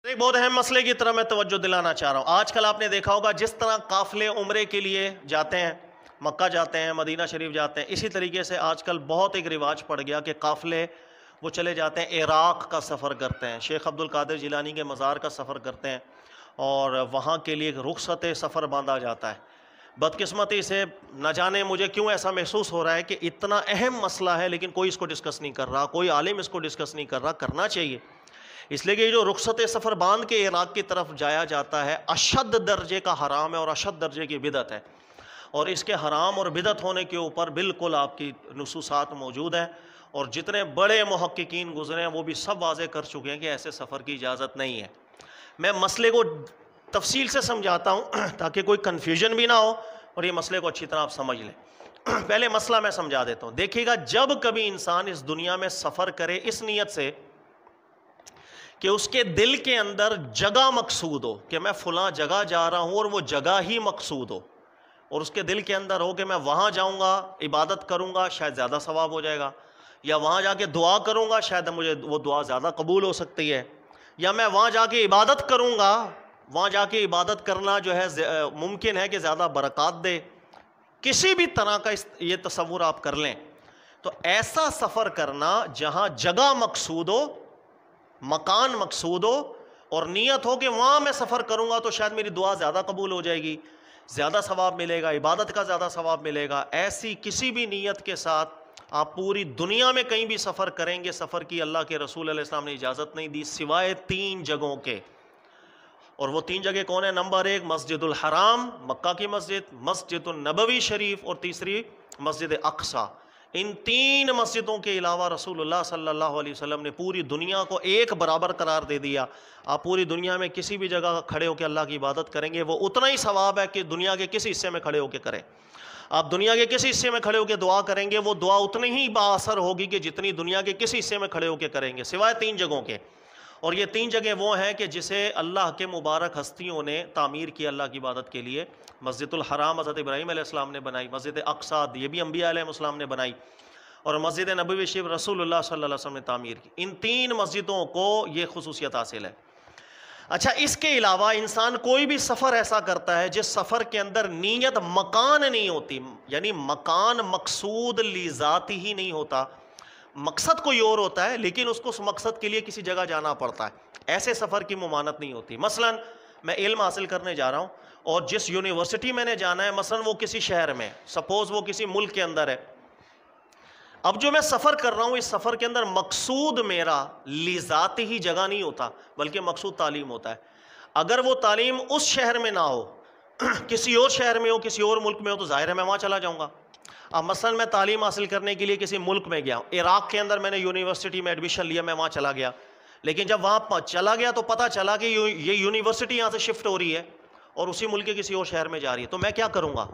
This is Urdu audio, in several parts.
ایک بہت اہم مسئلے کی طرح میں توجہ دلانا چاہ رہا ہوں۔ آج کل آپ نے دیکھا ہوگا جس طرح قافلے عمرے کے لیے جاتے ہیں، مکہ جاتے ہیں، مدینہ شریف جاتے ہیں، اسی طریقے سے آج کل بہت ایک رواج پڑ گیا کہ قافلے وہ چلے جاتے ہیں، عراق کا سفر کرتے ہیں، شیخ عبد القادر جیلانی کے مزار کا سفر کرتے ہیں اور وہاں کے لیے ایک رخصت سفر باندھا جاتا ہے۔ بدقسمتی سے نہ جانے مجھے کیوں ایسا محسوس ہو رہا ہے کہ اتنا اہم مسئلہ ہے لیکن کوئی اس کو ڈسکس نہیں کر رہا، کوئی عالم اس کو ڈسکس نہیں کر رہا، کرنا چاہیے۔ اس لیے کہ یہ جو رخصت سفر باندھ کے عراق کی طرف جایا جاتا ہے، اشد درجے کا حرام ہے اور اشد درجے کی بدعت ہے، اور اس کے حرام اور بدعت ہونے کے اوپر بالکل آپ کی نصوصات موجود ہیں، اور جتنے بڑے محققین گزرے ہیں وہ بھی سب واضح کر چکے ہیں کہ ایسے سفر کی اجازت نہیں ہے۔ میں مسئلے کو تفصیل سے سمجھاتا ہوں تاکہ کوئی کنفیوژن بھی نہ ہو اور یہ مسئلے کو اچھی طرح آپ سمجھ لیں۔ پہلے مسئلہ میں سمجھا دیتا ہوں۔ دیکھیے گا، جب کبھی انسان اس دنیا میں سفر کرے اس نیت سے کہ اس کے دل کے اندر جگہ مقصود ہو کہ میں فلاں جگہ جا رہا ہوں اور وہ جگہ ہی مقصود ہو، اور اس کے دل کے اندر ہو کہ میں وہاں جاؤں گا، عبادت کروں گا، شاید زیادہ ثواب ہو جائے گا، یا وہاں جا کے دعا کروں گا، شاید مجھے وہ دعا زیادہ قبول ہو سکتی ہے، یا میں وہاں جا کے عبادت کروں گا، وہاں جا کے عبادت کرنا جو ہے ممکن ہے کہ زیادہ برکات دے، کسی بھی طرح کا یہ تصور آپ کر لیں، تو ایسا سفر کرنا جہاں جگہ مقصود ہو، مکان مقصود ہو، اور نیت ہو کہ وہاں میں سفر کروں گا تو شاید میری دعا زیادہ قبول ہو جائے گی، زیادہ ثواب ملے گا، عبادت کا زیادہ ثواب ملے گا، ایسی کسی بھی نیت کے ساتھ آپ پوری دنیا میں کہیں بھی سفر کریں گے، سفر کی اللہ کے رسول علیہ السلام نے اجازت نہیں دی سوائے 3 جگہوں کے، اور وہ 3 جگہ کون ہیں؟ نمبر 1 مسجد الحرام، مکہ کی مسجد، مسجد النبوی شریف، اور تیسری مسجد اقصی۔ ان 3 مسجدوں کے علاوہ رسول اللہ صلی اللہ علیہ وسلم نے پوری دنیا کو ایک برابر قرار دے دیا۔ آپ پوری دنیا میں کسی بھی جگہ کھڑے ہو کے اللہ کی عبادت کریں گے، وہ اتنا ہی ثواب ہے کہ دنیا کے کسی حصے میں کھڑے ہو کے کریں۔ آپ دنیا کے کسی حصے میں کھڑے ہو کے دعا کریں گے، وہ دعا اتنی ہی با اثر ہوگی کہ جتنی دنیا کے کسی حصے میں کھڑے ہو کے کریں گے، سوائے 3 جگہوں کے۔ اور یہ 3 جگہ وہ ہیں کہ جسے اللہ کے مبارک ہستیوں نے تعمیر کی اللہ کی عبادت کے لیے۔ مسجد الحرام حضرت ابراہیم علیہ السلام نے بنائی، مسجد اقصی یہ بھی انبیاء علیہ السلام نے بنائی، اور مسجد نبوی شریف رسول اللہ صلی اللہ علیہ وسلم نے تعمیر کی۔ ان 3 مسجدوں کو یہ خصوصیت حاصل ہے۔ اچھا، اس کے علاوہ انسان کوئی بھی سفر ایسا کرتا ہے جس سفر کے اندر نیت مکان نہیں ہوتی، یعنی مکان مقصود لذاتی ہی نہیں ہوتا، مقصد کوئی اور ہوتا ہے لیکن اس کو اس مقصد کے لیے کسی جگہ جانا پڑتا ہے، ایسے سفر کی ممانعت نہیں ہوتی۔ مثلا میں علم حاصل کرنے جا رہا ہوں اور جس یونیورسٹی میں نے جانا ہے، مثلا وہ کسی شہر میں، سپوز وہ کسی ملک کے اندر ہے، اب جو میں سفر کر رہا ہوں اس سفر کے اندر مقصود میرا لذاتی ہی جگہ نہیں ہوتا بلکہ مقصود تعلیم ہوتا ہے۔ اگر وہ تعلیم اس شہر میں نہ ہو، کسی اور شہر میں ہو، کسی اور ملک میں ہو، تو ظاہر ہے میں وہاں چلا جاؤں گا۔ اب مثلا میں تعلیم حاصل کرنے کے لیے کسی ملک میں گیا ہوں، عراق کے اندر میں نے یونیورسٹی میں ایڈمیشن لیا، میں وہاں چلا گیا، لیکن جب وہاں چلا گیا تو پتہ چلا کہ یہ یونیورسٹی یہاں سے شفٹ ہو رہی ہے اور اسی ملک کے کسی اور شہر میں جا رہی ہے، تو میں کیا کروں گا؟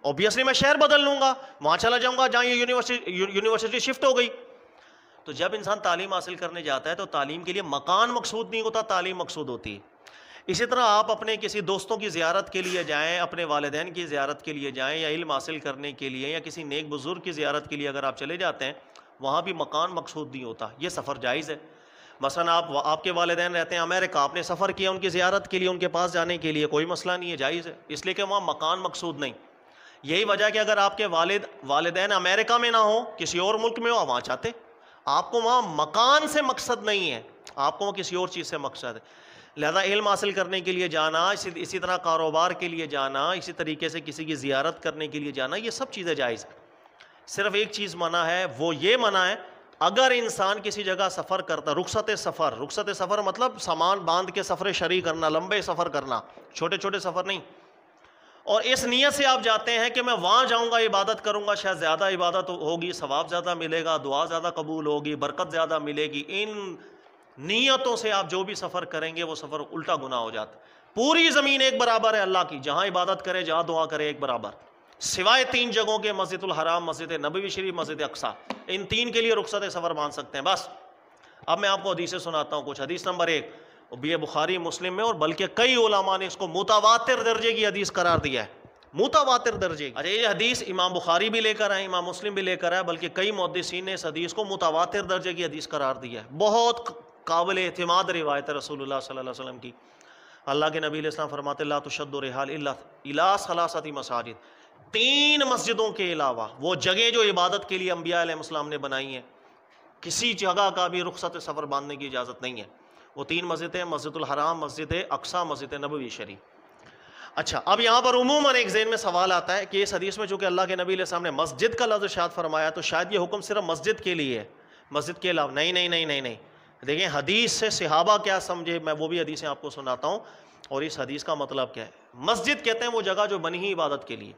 اوبیسلی میں شہر بدل لوں گا، وہاں چلا جاؤں گا جہاں یہ یونیورسٹی شفٹ ہو گئی۔ تو جب انسان تعلیم حاصل کرنے جاتا ہے تو تعلیم کے لیے مکان مقصود نہیں ہوتا، تعلیم مقصود ہوتی ہے۔ اسی طرح آپ اپنے کسی دوستوں کی زیارت کے لیے جائیں، اپنے والدین کی زیارت کے لیے جائیں، یا علم حاصل کرنے کے لیے، یا کسی نیک بزرگ کی زیارت کے لیے اگر آپ چلے جاتے ہیں، وہاں بھی مکان مقصود نہیں ہوتا، یہ سفر جائز ہے۔ مثلا آپ کے والدین رہتے ہیں امریکہ، آپ نے سفر کیا ان کی زیارت کے لیے، ان کے پاس جانے کے لیے، کوئی مسئلہ نہیں ہے، جائز ہے، اس لیے کہ وہاں مکان مقصود نہیں۔ یہی وجہ ہے کہ اگر آپ کے والدین امریکہ میں نہ ہو، کسی اور ملک میں ہو، آپ وہاں چاہتے، آپ کو وہاں مکان سے مقصد نہیں ہے، آپ کو کسی اور چیز سے مقصد ہے۔ لہذا علم حاصل کرنے کے لیے جانا، اسی طرح کاروبار کے لیے جانا، اسی طریقے سے کسی کی زیارت کرنے کے لیے جانا، یہ سب چیزیں جائز ہیں۔ صرف ایک چیز منع ہے، وہ یہ منع ہے اگر انسان کسی جگہ سفر کرتا، رخصت سفر مطلب سامان باندھ کے سفر شرعی کرنا، لمبے سفر کرنا، چھوٹے چھوٹے سفر نہیں، اور اس نیت سے آپ جاتے ہیں کہ میں وہاں جاؤں گا، عبادت کروں گا، شاید زیادہ عبادت ہوگی، ثواب زیادہ ملے گا، دعا زیادہ قبول ہوگی، برکت زیادہ ملے گی، ان نیتوں سے آپ جو بھی سفر کریں گے وہ سفر الٹا گناہ ہو جاتا ہے۔ پوری زمین ایک برابر ہے اللہ کی، جہاں عبادت کرے، جہاں دعا کرے، ایک برابر، سوائے 3 جگہوں کے، مسجد الحرام، مسجد نبوی شریف، مسجد اقصی، ان 3 کے لیے رخصت سفر باندھ سکتے ہیں بس۔ اب میں آپ کو حدیثیں سناتا ہوں کچھ۔ حدیث نمبر 1 بھی بخاری مسلم میں، اور بلکہ کئی علماء نے اس کو متواتر درجے کی حدیث قرار دیا ہے، متواتر درجے کی۔ اچھا، یہ حدیث امام بخاری بھی لے کر آئے، امام مسلم بھی لے کر آئے، بلکہ کئی محدثین نے اس حدیث کو متواتر درجے کی حدیث قرار دیا ہے۔ بہت قابل اعتماد روایت ہے رسول اللہ صلی اللہ علیہ وسلم کی. اللہ کے نبی علیہ السلام فرماتے لا تشد الرحال الا الی ثلاثۃ مساجد، 3 مسجدوں کے علاوہ، وہ جگہ جو عبادت کے لیے انبیاء علیہ السلام نے بنائی ہیں، کسی جگہ کا بھی رخصت سفر باندھنے کی اجازت نہیں ہے. وہ 3 مسجدیں، مسجد الحرام، مسجد اقصی، مسجد نبوی شریف. اچھا، اب یہاں پر عموماً ایک ذہن میں سوال آتا ہے کہ اس حدیث میں چونکہ اللہ کے نبی علیہ السلام نے مسجد کا لفظ ارشاد فرمایا تو شاید یہ حکم صرف مسجد کے لیے ہے، مسجد کے علاوہ نہیں. دیکھیں حدیث سے صحابہ کیا سمجھے، میں وہ بھی حدیثیں آپ کو سناتا ہوں اور اس حدیث کا مطلب کیا ہے. مسجد کہتے ہیں وہ جگہ جو بنی ہی عبادت کے لیے.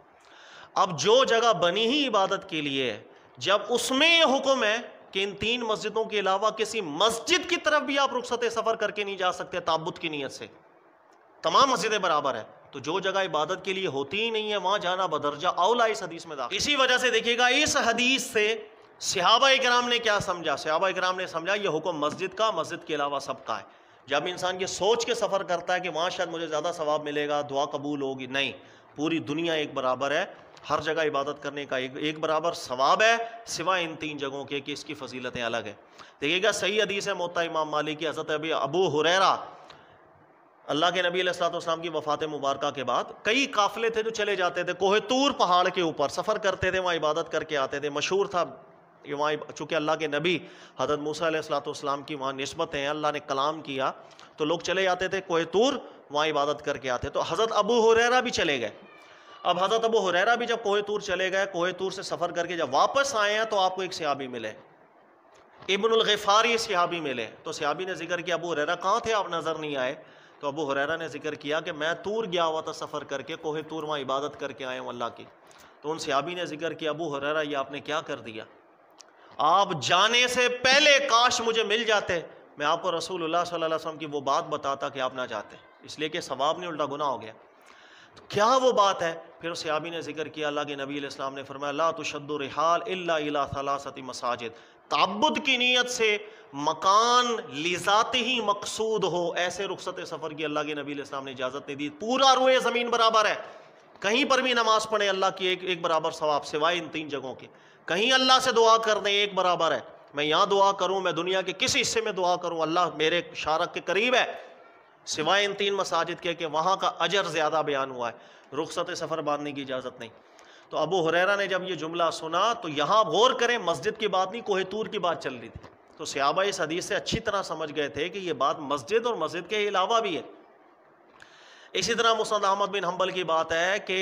اب جو جگہ بنی ہی عبادت کے لیے ہے، جب اس میں یہ حکم ہے کہ ان 3 مسجدوں کے علاوہ کسی مسجد کی طرف بھی آپ رخصت سفر کر کے نہیں جا سکتے تعبد کی نیت سے، تمام مسجدیں برابر ہیں، تو جو جگہ عبادت کے لیے ہوتی ہی نہیں ہے وہاں جانا بدرجہ اولا اس حدیث میں داخل. اسی وجہ سے دیکھیے گا اس حدیث سے صحابہ اکرام نے کیا سمجھا. صحابہ اکرام نے سمجھا یہ حکم مسجد کا، مسجد کے علاوہ سب کا ہے. جب انسان یہ سوچ کے سفر کرتا ہے کہ وہاں شاید مجھے زیادہ ثواب ملے گا، دعا قبول ہوگی، نہیں، پوری دنیا ایک برابر ہے، ہر جگہ عبادت کرنے کا ایک برابر ثواب ہے، سوائے ان 3 جگہوں کے کہ اس کی فضیلتیں الگ ہیں. دیکھیے گا صحیح حدیث ہے موطا امام مالک کی، حضرت ابو ہریرہ، اللہ کے نبی علیہ السلام کی وفات مبارکہ کے بعد کئی قافلے تھے جو چلے جاتے تھے کوہ طور پہاڑ کے اوپر، سفر کرتے تھے، وہاں عبادت کر کے آتے تھے. مشہور تھا کہ وہاں چونکہ اللہ کے نبی حضرت موسیٰ علیہ السلام کی وہاں نسبت ہیں، اللہ نے کلام کیا تو لوگ چلے جاتے تھے کوہ طور، وہاں عبادت کر کے آتے. تو حضرت ابو ہریرہ بھی چلے گئے. اب حضرت ابو ہریرہ بھی جب کوہ طور چلے گئے، کوہ طور سے سفر کر کے جب واپس آئے ہیں تو آپ کو ایک صحابی ملے، ابن الغفاری صحابی ملے. تو صحابی نے ذکر کیا ابو ہریرہ کہاں تھے، آپ نظر نہیں آئے. تو ابو ہریرہ نے ذکر کیا کہ میں طور گیا ہوا تھا سفر کر کے، کوہ طور وہاں عبادت کر کے آئے ہوں اللہ کی. تو ان صحابی نے ذکر کیا ابو ہریرہ یہ آپ نے کیا کر دیا، آپ جانے سے پہلے کاش مجھے مل جاتے، میں آپ کو رسول اللہ صلی اللہ علیہ وسلم کی وہ بات بتاتا کہ آپ نہ جاتے، اس لیے کہ ثواب نہیں الٹا گناہ ہو گیا. تو کیا وہ بات ہے؟ پھر صحابی نے ذکر کیا اللہ کے نبی علیہ السلام نے فرمایا لا تشد الرحال الا الی ثلاثۃ مساجد، تعبد کی نیت سے مکان لذات ہی مقصود ہو ایسے رخصت سفر کی اللہ کے نبی علیہ السلام نے اجازت نہیں دی. پورا روئے زمین برابر ہے، کہیں پر بھی نماز پڑھیں اللہ کی ایک برابر ثواب، سوائے ان 3 جگہوں کے. کہیں اللہ سے دعا کر دیں ایک برابر ہے، میں یہاں دعا کروں، میں دنیا کے کسی حصے میں دعا کروں، اللہ میرے شارک کے قریب ہے، سوائے ان 3 مساجد کے کہ وہاں کا اجر زیادہ بیان ہوا ہے، رخصت سفر باندھنے کی اجازت نہیں. تو ابو ہریرہ نے جب یہ جملہ سنا تو یہاں غور کریں، مسجد کی بات نہیں، کوہ طور کی بات چل رہی تھی. تو صحابہ اس حدیث سے اچھی طرح سمجھ گئے تھے کہ یہ بات مسجد اور مسجد کے علاوہ بھی ہے. اسی طرح مسند احمد بن حنبل کی بات ہے کہ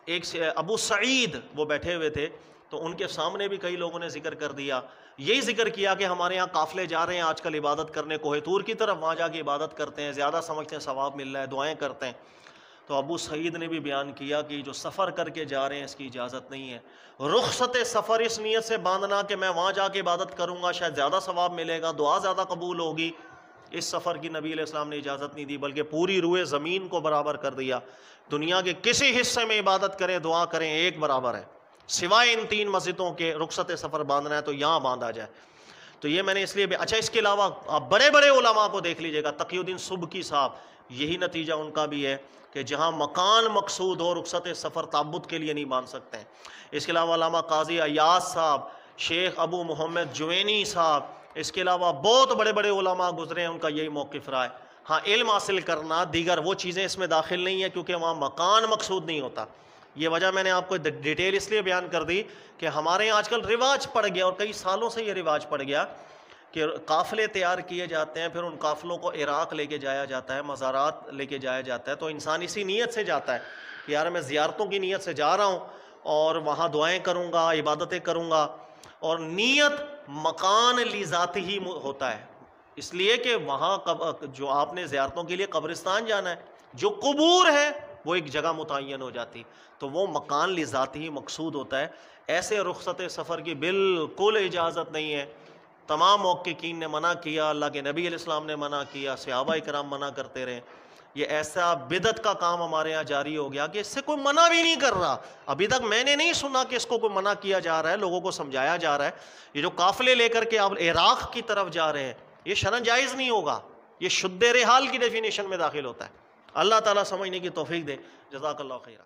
ایک ابو سعید وہ بیٹھے ہوئے تھے تو ان کے سامنے بھی کئی لوگوں نے ذکر کر دیا، یہی ذکر کیا کہ ہمارے یہاں قافلے جا رہے ہیں آج کل عبادت کرنے کوہ طور کی طرف، وہاں جا کے عبادت کرتے ہیں، زیادہ سمجھتے ہیں ثواب مل رہا ہے، دعائیں کرتے ہیں. تو ابو سعید نے بھی بیان کیا کہ جو سفر کر کے جا رہے ہیں اس کی اجازت نہیں ہے. رخصت سفر اس نیت سے باندھنا کہ میں وہاں جا کے عبادت کروں گا شاید زیادہ ثواب ملے گا، دعا زیادہ قبول ہوگی، اس سفر کی نبی علیہ السلام نے اجازت نہیں دی، بلکہ پوری روئے زمین کو برابر کر دیا. دنیا کے کسی حصے میں عبادت کریں، دعا کریں، ایک برابر ہے، سوائے ان 3 مسجدوں کے رخصت سفر باندھنا ہے تو یہاں باندھا جائے. تو یہ میں نے اس لیے بھی اچھا. اس کے علاوہ آپ بڑے بڑے علماء کو دیکھ لیجئے گا، تقی الدین سبکی صاحب، یہی نتیجہ ان کا بھی ہے کہ جہاں مکان مقصود ہو رخصت سفر تعبد کے لیے نہیں باندھ سکتے ہیں. اس کے علاوہ علامہ قاضی ایاز صاحب، شیخ ابو محمد جوینی صاحب، اس کے علاوہ بہت بڑے بڑے علماء گزرے ہیں، ان کا یہی موقف رہا ہے. ہاں علم حاصل کرنا دیگر وہ چیزیں اس میں داخل نہیں ہیں کیونکہ وہاں مکان مقصود نہیں ہوتا. یہ وجہ میں نے آپ کو ڈیٹیل اس لیے بیان کر دی کہ ہمارے یہاں آج کل رواج پڑ گیا، اور کئی سالوں سے یہ رواج پڑ گیا کہ قافلے تیار کیے جاتے ہیں، پھر ان قافلوں کو عراق لے کے جایا جاتا ہے، مزارات لے کے جایا جاتا ہے. تو انسان اسی نیت سے جاتا ہے کہ یار میں زیارتوں کی نیت سے جا رہا ہوں اور وہاں دعائیں کروں گا، عبادتیں کروں گا، اور نیت مکان لذات ہی ہوتا ہے، اس لیے کہ وہاں جو آپ نے زیارتوں کے لیے قبرستان جانا ہے، جو قبور ہے وہ ایک جگہ متعین ہو جاتی، تو وہ مکان لذات ہی مقصود ہوتا ہے. ایسے رخصت سفر کی بالکل اجازت نہیں ہے. تمام محققین نے منع کیا، اللہ کے نبی علیہ السلام نے منع کیا، صحابہ اکرام منع کرتے رہے. یہ ایسا بدعت کا کام ہمارے ہاں جاری ہو گیا کہ اس سے کوئی منع بھی نہیں کر رہا. ابھی تک میں نے نہیں سنا کہ اس کو کوئی منع کیا جا رہا ہے، لوگوں کو سمجھایا جا رہا ہے. یہ جو قافلے لے کر کے آپ عراق کی طرف جا رہے ہیں یہ شرعاً جائز نہیں ہوگا، یہ شد رحال کی ڈیفینیشن میں داخل ہوتا ہے. اللہ تعالیٰ سمجھنے کی توفیق دے. جزاک اللہ خیرہ.